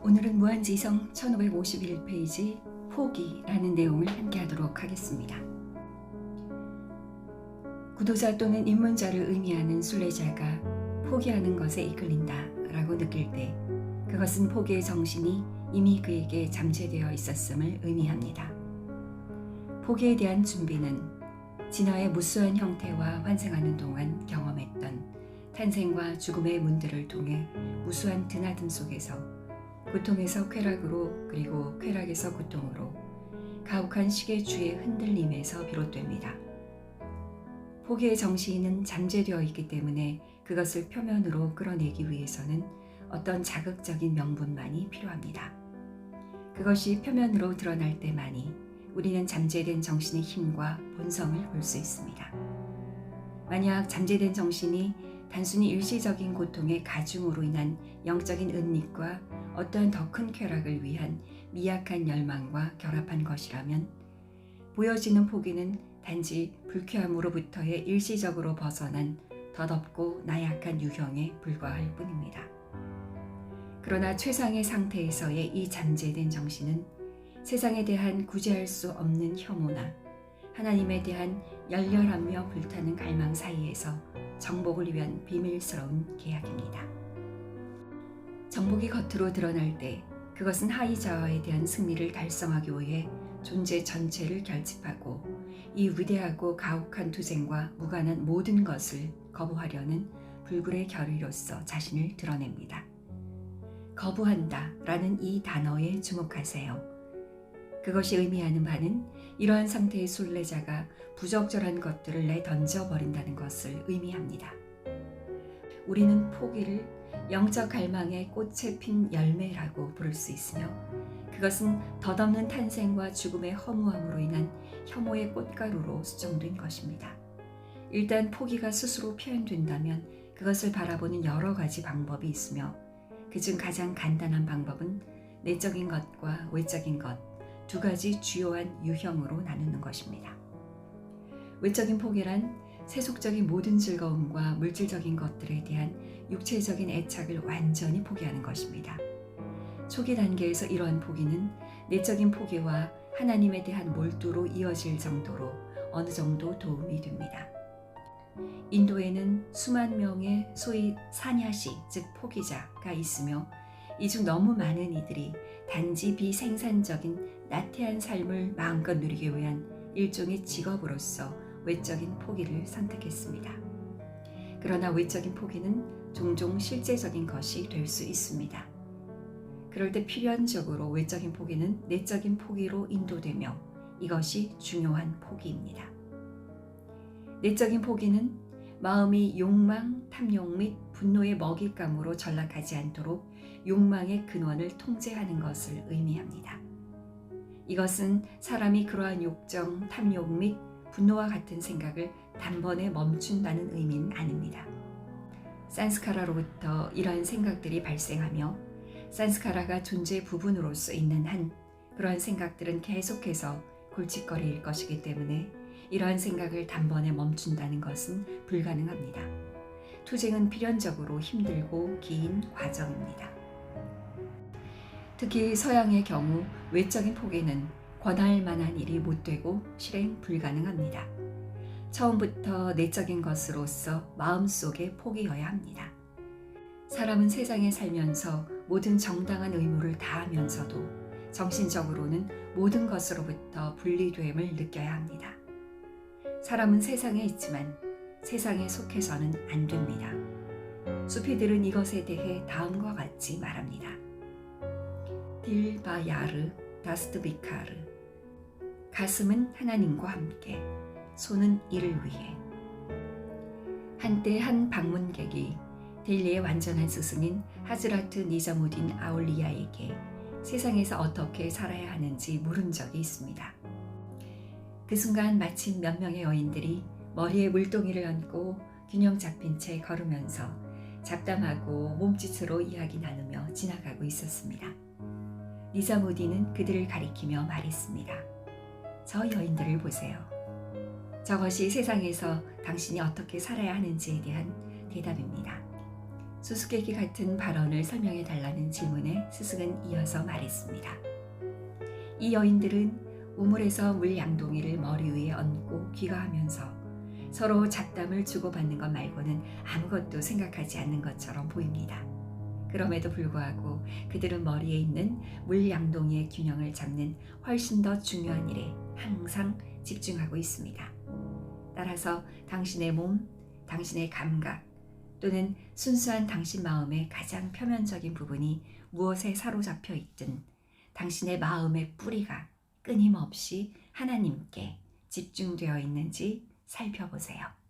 오늘은 무한지성 1551페이지 포기라는 내용을 함께 하도록 하겠습니다. 구도자 또는 입문자를 의미하는 순례자가 포기하는 것에 이끌린다 라고 느낄 때 그것은 포기의 정신이 이미 그에게 잠재되어 있었음을 의미합니다. 포기에 대한 준비는 진화의 무수한 형태와 환생하는 동안 경험했던 탄생과 죽음의 문들을 통해 무수한 드나듦 속에서 고통에서 쾌락으로 그리고 쾌락에서 고통으로 가혹한 식의 주의 흔들림에서 비롯됩니다. 포기의 정신은 잠재되어 있기 때문에 그것을 표면으로 끌어내기 위해서는 어떤 자극적인 명분만이 필요합니다. 그것이 표면으로 드러날 때만이 우리는 잠재된 정신의 힘과 본성을 볼 수 있습니다. 만약 잠재된 정신이 단순히 일시적인 고통의 가중으로 인한 영적인 은닉과 어떠한 더 큰 쾌락을 위한 미약한 열망과 결합한 것이라면 보여지는 포기는 단지 불쾌함으로부터의 일시적으로 벗어난 덧없고 나약한 유형에 불과할 뿐입니다. 그러나 최상의 상태에서의 이 잠재된 정신은 세상에 대한 구제할 수 없는 혐오나 하나님에 대한 열렬하며 불타는 갈망 사이에서 정복을 위한 비밀스러운 계약입니다. 정복이 겉으로 드러날 때 그것은 하위자와에 대한 승리를 달성하기 위해 존재 전체를 결집하고 이 위대하고 가혹한 투쟁과 무관한 모든 것을 거부하려는 불굴의 결의로서 자신을 드러냅니다. 거부한다 라는 이 단어에 주목하세요. 그것이 의미하는 바는 이러한 상태의 순례자가 부적절한 것들을 내던져 버린다는 것을 의미합니다. 우리는 포기를 영적 갈망의 꽃에 핀 열매라고 부를 수 있으며 그것은 덧없는 탄생과 죽음의 허무함으로 인한 혐오의 꽃가루로 수정된 것입니다. 일단 포기가 스스로 표현된다면 그것을 바라보는 여러 가지 방법이 있으며 그중 가장 간단한 방법은 내적인 것과 외적인 것 두 가지 주요한 유형으로 나누는 것입니다. 외적인 포기란 세속적인 모든 즐거움과 물질적인 것들에 대한 육체적인 애착을 완전히 포기하는 것입니다. 초기 단계에서 이러한 포기는 내적인 포기와 하나님에 대한 몰두로 이어질 정도로 어느 정도 도움이 됩니다. 인도에는 수만 명의 소위 사냐시, 즉 포기자가 있으며 이 중 너무 많은 이들이 단지 비생산적인 나태한 삶을 마음껏 누리기 위한 일종의 직업으로서 외적인 포기를 선택했습니다. 그러나 외적인 포기는 종종 실제적인 것이 될 수 있습니다. 그럴 때 필연적으로 외적인 포기는 내적인 포기로 인도되며 이것이 중요한 포기입니다. 내적인 포기는 마음이 욕망, 탐욕 및 분노의 먹잇감으로 전락하지 않도록 욕망의 근원을 통제하는 것을 의미합니다. 이것은 사람이 그러한 욕정, 탐욕 및 분노와 같은 생각을 단번에 멈춘다는 의미는 아닙니다. 산스카라로부터 이러한 생각들이 발생하며 산스카라가 존재의 부분으로서 있는 한 그러한 생각들은 계속해서 골칫거리일 것이기 때문에 이러한 생각을 단번에 멈춘다는 것은 불가능합니다. 투쟁은 필연적으로 힘들고 긴 과정입니다. 특히 서양의 경우 외적인 포기는 권할 만한 일이 못되고 실행 불가능합니다. 처음부터 내적인 것으로서 마음속에 포기여야 합니다. 사람은 세상에 살면서 모든 정당한 의무를 다하면서도 정신적으로는 모든 것으로부터 분리됨을 느껴야 합니다. 사람은 세상에 있지만 세상에 속해서는 안 됩니다. 수피들은 이것에 대해 다음과 같이 말합니다. 딜 바야르 다스트비카르 가슴은 하나님과 함께 손은 이를 위해. 한때 한 방문객이 델리의 완전한 스승인 하즈라트 니자무딘 아울리아에게 세상에서 어떻게 살아야 하는지 물은 적이 있습니다. 그 순간 마침 몇 명의 여인들이 머리에 물동이를 얹고 균형 잡힌 채 걸으면서 잡담하고 몸짓으로 이야기 나누며 지나가고 있었습니다. 니자무딘은 그들을 가리키며 말했습니다. 저 여인들을 보세요. 저것이 세상에서 당신이 어떻게 살아야 하는지에 대한 대답입니다. 수수께끼 같은 발언을 설명해 달라는 질문에 스승은 이어서 말했습니다. 이 여인들은 우물에서 물 양동이를 머리 위에 얹고 귀가하면서 서로 잡담을 주고받는 것 말고는 아무것도 생각하지 않는 것처럼 보입니다. 그럼에도 불구하고 그들은 머리에 있는 물 양동이의 균형을 잡는 훨씬 더 중요한 일에 항상 집중하고 있습니다. 따라서 당신의 몸, 당신의 감각 또는 순수한 당신 마음의 가장 표면적인 부분이 무엇에 사로잡혀 있든 당신의 마음의 뿌리가 끊임없이 하나님께 집중되어 있는지 살펴보세요.